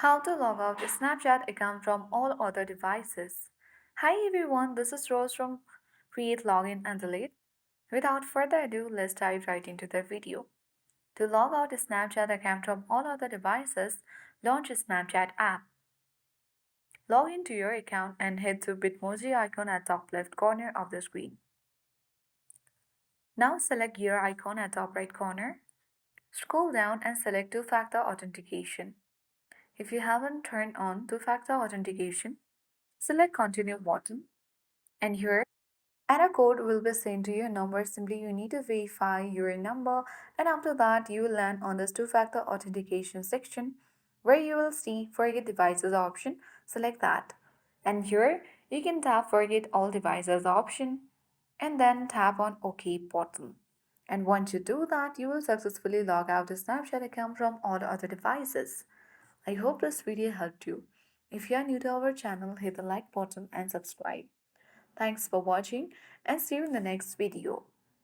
How to log out a Snapchat account from all other devices. Hi everyone, this is Rose from Create Login and Delete. Without further ado, let's dive right into the video. To log out a Snapchat account from all other devices, launch a Snapchat app. Log into your account and head to Bitmoji icon at top left corner of the screen. Now select gear icon at top right corner. Scroll down and select two-factor authentication. If you haven't turned on two-factor authentication, select continue button and here and a code will be sent to your number. Simply you need to verify your number and after that you will land on this two-factor authentication section where you will see forget devices option. Select that and here you can tap forget all devices option and then tap on OK button. And once you do that, you will successfully log out the Snapchat account from all other devices. I hope this video helped you. If you are new to our channel, hit the like button and subscribe. Thanks for watching and see you in the next video.